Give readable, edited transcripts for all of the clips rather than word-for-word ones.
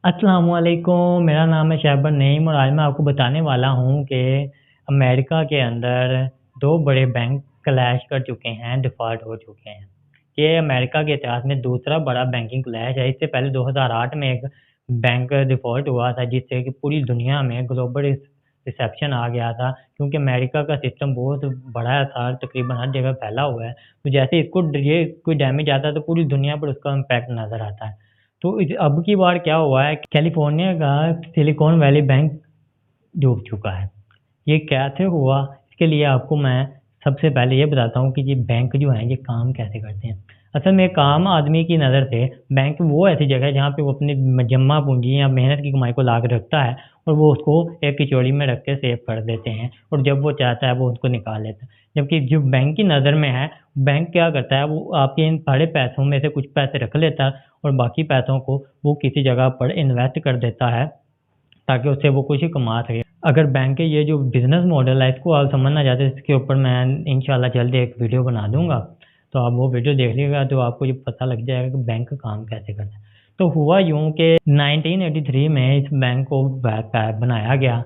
अस्सलामुअलैकुम, मेरा नाम है शहबर नईम और आज मैं आपको बताने वाला हूँ कि अमेरिका के अंदर 2 बड़े बैंक क्रैश कर चुके हैं, डिफ़ॉल्ट हो चुके हैं। ये अमेरिका के इतिहास में दूसरा बड़ा बैंकिंग क्रैश है। इससे पहले 2008 में एक बैंक डिफ़ॉल्ट हुआ था जिससे कि पूरी दुनिया में ग्लोबल रिसेप्शन आ गया था क्योंकि अमेरिका का सिस्टम बहुत बड़ा था, तकरीबन हर जगह फैला हुआ है। तो जैसे इसको ये कोई डैमेज आता है तो पूरी दुनिया पर उसका इम्पैक्ट नज़र आता है। तो अब की बार क्या हुआ है, कैलिफ़ोर्निया का सिलिकॉन वैली बैंक डूब चुका है। ये कैसे हुआ, इसके लिए आपको मैं सबसे पहले ये बताता हूँ कि ये बैंक जो हैं, ये काम कैसे करते हैं। असल में एक आम आदमी की नज़र से बैंक वो ऐसी जगह है जहाँ पे वो अपनी जमा पूँजी या मेहनत की कमाई को ला के रखता है और वो उसको एक तिजोरी में रख के सेव कर देते हैं और जब वो चाहता है वो उसको निकाल लेता है। जबकि जो बैंक की नज़र में है, बैंक क्या करता है, वो आपके इन सारे पैसों में से कुछ पैसे रख लेता है और बाकी पैसों को वो किसी जगह पर इन्वेस्ट कर देता है ताकि उससे वो कुछ कमा सके। अगर बैंक के ये जो बिज़नेस मॉडल है इसको आप समझना चाहते हैं, इसके ऊपर मैं इंशाल्लाह जल्दी एक वीडियो बना दूँगा। तो आप वो वीडियो देख लीजिएगा तो आपको ये पता लग जाएगा कि बैंक काम कैसे करता है। तो हुआ यूँ कि 1983 में इस बैंक को बनाया गया।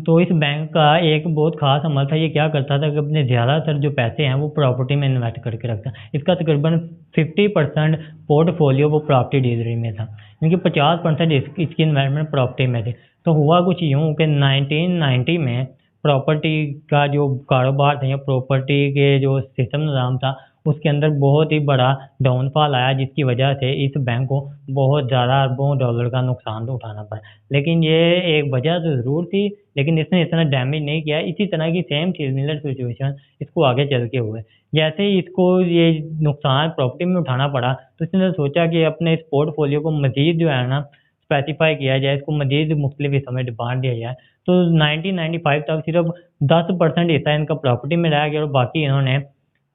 तो इस बैंक का एक बहुत ख़ास अमल था, ये क्या करता था कि अपने ज़्यादातर जो पैसे हैं वो प्रॉपर्टी में इन्वेस्ट करके रखता। इसका तकरीबन 50% पोर्टफोलियो वो प्रॉपर्टी डीलरी में था, क्योंकि 50% इसकी इन्वेस्टमेंट प्रॉपर्टी में थी। तो हुआ कुछ यूँ कि 1990 में प्रॉपर्टी का जो कारोबार था या प्रॉपर्टी के जो सिस्टम निज़ाम था, उसके अंदर बहुत ही बड़ा डाउनफॉल आया जिसकी वजह से इस बैंक को बहुत ज़्यादा अरबों डॉलर का नुकसान तो उठाना पड़ा। लेकिन ये एक वजह तो ज़रूर थी, लेकिन इसने इतना डैमेज नहीं किया। इसी तरह की सेम सिमिलर सिचुएशन इसको आगे चल के हुए। जैसे ही इसको ये नुकसान प्रॉपर्टी में उठाना पड़ा, तो इसने सोचा कि अपने इस पोर्टफोलियो को मज़ीद जो है ना स्पेसिफ़ाई किया जाए, इसको मज़ीद मुख्तलिफ हिस्सों में बाँट दिया जाए। तो 1995 तक सिर्फ़ 10% हिस्सा इनका प्रॉपर्टी में रह गया और बाकी इन्होंने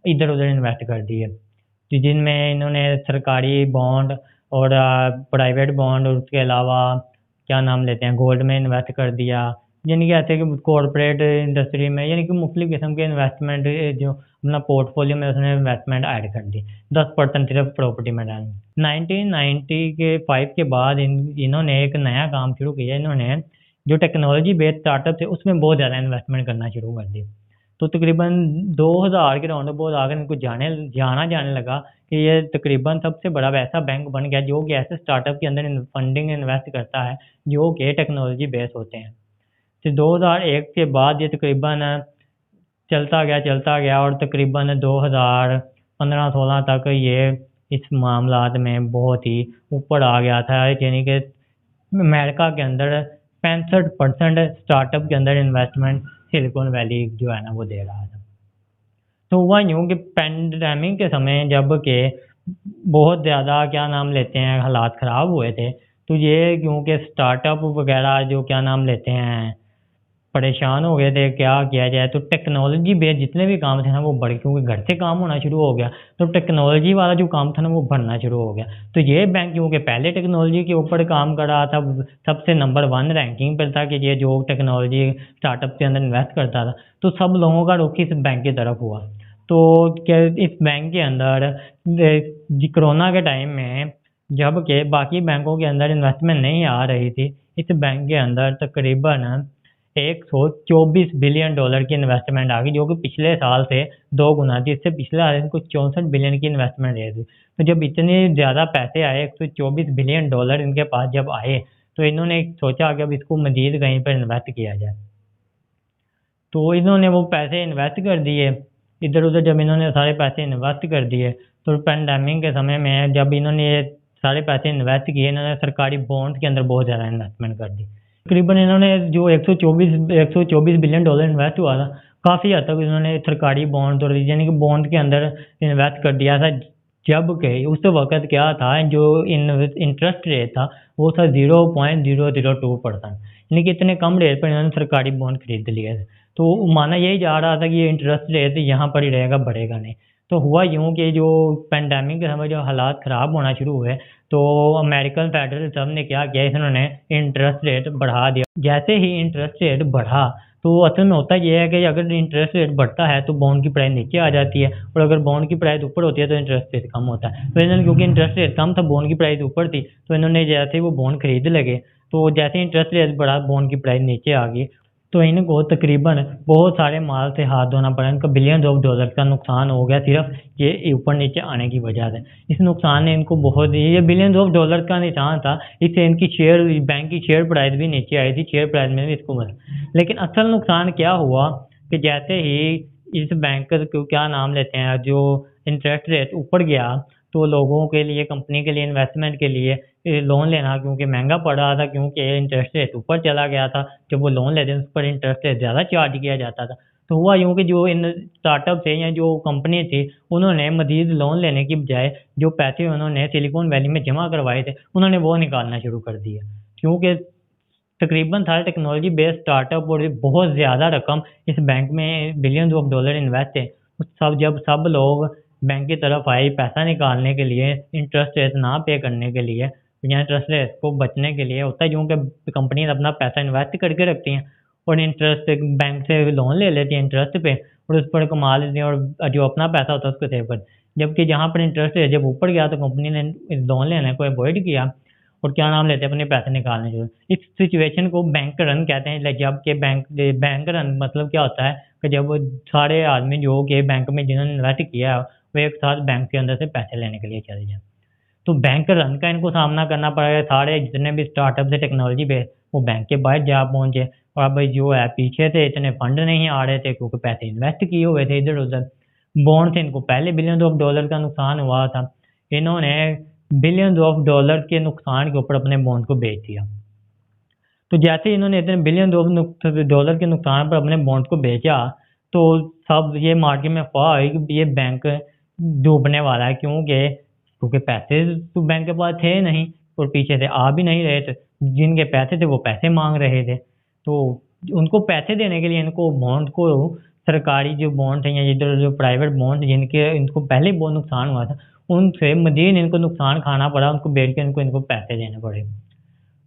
इधर-उधर इन्वेस्ट कर दिए। कि जिनमें इन्होंने सरकारी बॉन्ड और प्राइवेट बॉन्ड और उसके अलावा क्या नाम लेते हैं गोल्ड में इन्वेस्ट कर दिया। यानी कि ऐसे कि कॉर्पोरेट इंडस्ट्री में यानी कि मुख्तलिफ किस्म के इन्वेस्टमेंट जो अपना पोर्टफोलियो में उसने इन्वेस्टमेंट ऐड कर दी। 10% सिर्फ प्रॉपर्टी में डाली। 1990 के 5 के बाद इन्होंने एक नया काम शुरू किया। इन्होंने जो टेक्नोलॉजी बेस्ड स्टार्टअप थे उसमें बहुत ज़्यादा इन्वेस्टमेंट करना शुरू कर दी। तो तकरीबन 2000 के राउंड अबाउट आकर इनको जाना जाने लगा कि ये तकरीबन सबसे बड़ा वैसा बैंक बन गया जो कि ऐसे स्टार्टअप के अंदर फंडिंग इन्वेस्ट करता है जो कि टेक्नोलॉजी बेस्ड होते हैं। फिर 2001 के बाद ये तकरीबन चलता गया और तकरीबन 2015-16 तक ये इस मामलात में बहुत ही ऊपर आ गया था। यानी कि अमेरिका के अंदर 65% स्टार्टअप के अंदर इन्वेस्टमेंट सिलिकॉन वैली जो है ना वो दे रहा था। तो हुआ यूँ कि पैंडेमिक के समय जब के बहुत ज़्यादा क्या नाम लेते हैं हालात ख़राब हुए थे, तो ये क्योंकि स्टार्टअप वग़ैरह जो क्या नाम लेते हैं परेशान हो गए थे, क्या किया जाए? तो टेक्नोलॉजी बेस्ड जितने भी काम थे ना वो बढ़ क्योंकि घर से काम होना शुरू हो गया, तो टेक्नोलॉजी वाला जो काम था ना वो बढ़ना शुरू हो गया। तो ये बैंक क्योंकि पहले टेक्नोलॉजी के ऊपर काम कर रहा था, सबसे नंबर 1 रैंकिंग पर था कि ये जो टेक्नोलॉजी स्टार्टअप के अंदर इन्वेस्ट करता था, तो सब लोगों का रुख इस बैंक की तरफ हुआ। तो क्या इस बैंक के अंदर कोरोना के टाइम में जब के बाकी बैंकों के अंदर इन्वेस्टमेंट नहीं आ रही थी, इस बैंक के अंदर तकरीबन 124 बिलियन डॉलर की इन्वेस्टमेंट आ गई जो कि पिछले साल से 2 गुना थी। इससे पिछले साल इनको 64 बिलियन की इन्वेस्टमेंट आई थी। तो जब इतने ज़्यादा पैसे आए 124 बिलियन डॉलर इनके पास जब आए, तो इन्होंने सोचा कि अब इसको मज़ीद कहीं पर इन्वेस्ट किया जाए। तो इन्होंने वो पैसे इन्वेस्ट कर दिए। इधर-उधर जब इन्होंने सारे पैसे इन्वेस्ट कर दिए, तो पैंडेमिक के समय में जब इन्होंने ये सारे पैसे इन्वेस्ट किए, इन्होंने सरकारी बॉन्ड्स के अंदर बहुत ज़्यादा इन्वेस्टमेंट कर दी। तकरीबन इन्होंने जो 124 बिलियन डॉलर इन्वेस्ट हुआ था, काफ़ी हद तक इन्होंने सरकारी बॉन्ड और यानी कि बॉन्ड के अंदर इन्वेस्ट कर दिया था। जबकि उस वक़्त क्या था जो इंटरेस्ट रेट था, वो था 0.002% यानी कि इतने कम रेट पर इन्होंने सरकारी बॉन्ड खरीद लिए थे। तो माना यही जा रहा था कि ये इंटरेस्ट रेट यहाँ पर ही रहेगा, बढ़ेगा नहीं। तो हुआ यूँ कि जो पैंडेमिक के समय जो हालात ख़राब होना शुरू हुए, तो अमेरिकन फेडरल रिज़र्व ने क्या किया, इन्होंने इंटरेस्ट रेट बढ़ा दिया। जैसे ही इंटरेस्ट रेट बढ़ा, तो असल में होता ये है कि अगर इंटरेस्ट रेट बढ़ता है तो बॉन्ड की प्राइस नीचे आ जाती है, और अगर बॉन्ड की प्राइस ऊपर होती है तो इंटरेस्ट रेट कम होता है। तो इन्होंने, क्योंकि इंटरेस्ट रेट कम था, बॉन्ड की प्राइस ऊपर थी, तो इन्होंने जैसे ही वो बॉन्ड खरीद लगे, तो जैसे इंटरेस्ट रेट बढ़ा बॉन्ड की प्राइस नीचे आ गई, तो इनको तकरीबन बहुत सारे माल से हाथ धोना पड़ा। इनका बिलियन ऑफ डॉलर का नुकसान हो गया सिर्फ ये ऊपर नीचे आने की वजह से। इस नुकसान ने इनको बहुत, ये बिलियन ऑफ डॉलर का नुकसान था, इससे इनकी शेयर, बैंक की शेयर प्राइस भी नीचे आई थी, शेयर प्राइस में भी इसको मर। लेकिन असल नुकसान क्या हुआ कि जैसे ही इस बैंकर को, क्या नाम लेते हैं, जो इंटरेस्ट रेट ऊपर गया, तो लोगों के लिए, कंपनी के लिए, इन्वेस्टमेंट के लिए लोन लेना क्योंकि महंगा पड़ रहा था, क्योंकि इंटरेस्ट रेट ऊपर चला गया था। जब वो लोन लेते हैं उस पर इंटरेस्ट रेट ज़्यादा चार्ज किया जाता था। तो हुआ यूँ कि जो इन स्टार्टअप थे या जो कंपनी थी, उन्होंने मज़ीद लोन लेने की बजाय जो पैसे उन्होंने सिलिकॉन वैली में जमा करवाए थे, उन्होंने वो निकालना शुरू कर दिया। क्योंकि तकरीबन सारे टेक्नोलॉजी बेस्ड स्टार्टअप और बहुत ज़्यादा रकम इस बैंक में बिलियंस ऑफ डॉलर इन्वेस्ट थे। जब सब लोग बैंक की तरफ आए पैसा निकालने के लिए, इंटरेस्ट रेट ना पे करने के लिए या इंटरेस्ट रेट को बचने के लिए, होता है क्योंकि कंपनी अपना पैसा इन्वेस्ट करके रखती हैं और इंटरेस्ट बैंक से लोन ले लेती हैं इंटरेस्ट पे, और उस पर कमा लेती हैं, और जो अपना पैसा होता है उसको सेव कर। जबकि जहाँ पर इंटरेस्ट रेट जब ऊपर गया तो कंपनी ने लोन लेने को अवॉइड किया और क्या नाम लेते हैं, अपने पैसे निकालने जो। इस सिचुएशन को बैंक रन कहते हैं। जब के बैंक रन मतलब क्या होता है कि जब सारे आदमी जो कि बैंक में जिन्होंने इन्वेस्ट किया है वो एक साथ बैंक के अंदर से पैसे लेने के लिए चले जाए, तो बैंक रन का इनको सामना करना पड़ेगा। सारे जितने भी स्टार्टअप से टेक्नोलॉजी पे, वो बैंक के बाहर जा पहुंचे, और अब जो है पीछे से इतने फंड नहीं आ रहे थे क्योंकि पैसे इन्वेस्ट किए हुए थे इधर उधर। बॉन्ड से इनको पहले बिलियन ऑफ डॉलर का नुकसान हुआ था, इन्होंने बिलियन ऑफ डॉलर के नुकसान के ऊपर अपने बॉन्ड को बेच दिया। तो जैसे इन्होंने इतने बिलियन डॉलर के नुकसान पर अपने बॉन्ड को बेचा, तो सब ये मार्केट में अफवाह आई कि ये बैंक डूबने वाला है, क्योंकि पैसे तो बैंक के पास थे नहीं और पीछे से आ भी नहीं रहे थे। जिनके पैसे थे वो पैसे मांग रहे थे, तो उनको पैसे देने के लिए इनको बॉन्ड को, सरकारी जो बॉन्ड थे या इधर जो प्राइवेट बॉन्ड जिनके इनको पहले बहुत नुकसान हुआ था, उनसे मजीद इनको नुकसान खाना पड़ा, उनको बेच के इनको पैसे देने पड़े।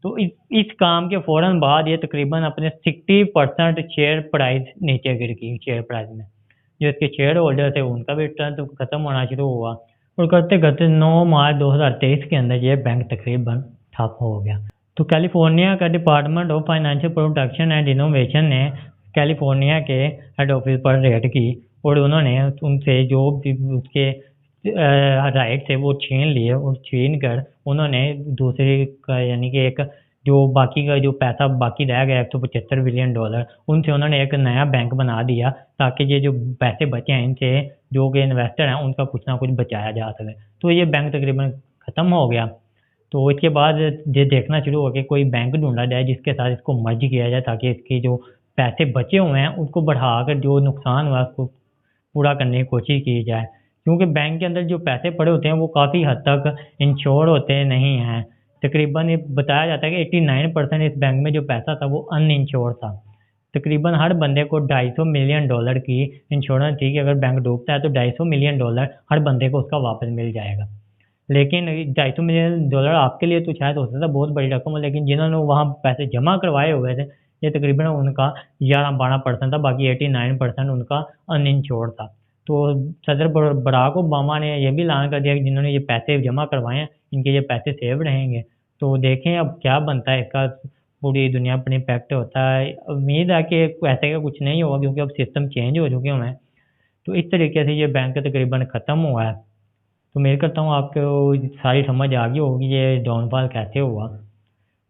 तो इस काम के फ़ौरन बाद ये तकरीबन अपने 60% शेयर प्राइस नीचे गिर गई, शेयर प्राइस में। जो इसके शेयर होल्डर थे उनका भी रिटर्न तो खत्म होना शुरू हुआ, और करते करते 9 मार्च 2023 के अंदर ये बैंक तकरीबन ठप हो गया। तो कैलिफोर्निया का department of financial protection and innovation ने कैलिफोर्निया के हेड ऑफिस पर रेड की, और उन्होंने उनसे जो भी उसके राइट थे वो छीन लिए, और छीन कर उन्होंने दूसरे का, यानी कि एक जो बाकी का जो पैसा बाकी रह गया 175 बिलियन डॉलर, उनसे उन्होंने एक नया बैंक बना दिया ताकि ये जो पैसे बचे हैं इनसे जो कि इन्वेस्टर हैं उनका कुछ ना कुछ बचाया जा सके। तो ये बैंक तकरीबन ख़त्म हो गया। तो इसके बाद ये देखना शुरू हो गया कोई बैंक ढूंढा जाए जिसके साथ इसको मर्ज किया जाए, ताकि इसकी जो पैसे बचे हुए हैं उनको बढ़ाकर जो नुकसान हुआ उसको पूरा करने की कोशिश की जाए। क्योंकि बैंक के अंदर जो पैसे पड़े होते हैं वो काफ़ी हद तक इंश्योर होते नहीं हैं। तकरीबन ये बताया जाता है कि 89% इस बैंक में जो पैसा था वो अनइंश्योर्ड था। तकरीबन हर बंदे को $250 मिलियन की इंश्योरेंस थी कि अगर बैंक डूबता है तो $250 मिलियन हर बंदे को उसका वापस मिल जाएगा। लेकिन $250 मिलियन आपके लिए तो शायद हो सकता है बहुत बड़ी रकम हो, लेकिन जिन्होंने वहाँ पैसे जमा करवाए हुए थे, ये तकरीबन उनका 11-12% था, बाकी 89% उनका अनइंश्योर्ड था। तो सदर बराक ओबामा ने ये भी ऐलान कर दिया कि जिन्होंने ये पैसे जमा करवाए हैं इनके ये पैसे सेव रहेंगे। तो देखें अब क्या बनता है इसका, पूरी दुनिया पर इम्पैक्ट होता है। उम्मीद है कि ऐसे का कुछ नहीं होगा क्योंकि अब सिस्टम चेंज हो चुके हुए हैं। तो इस तरीके से ये बैंक तकरीबन ख़त्म हुआ है। तो उम्मीद करता हूँ आपको सारी समझ आ गई होगी ये डाउनफॉल कैसे हुआ।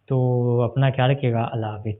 तो अपना ख्याल रखिएगा। अल्लाह हाफ़िज़।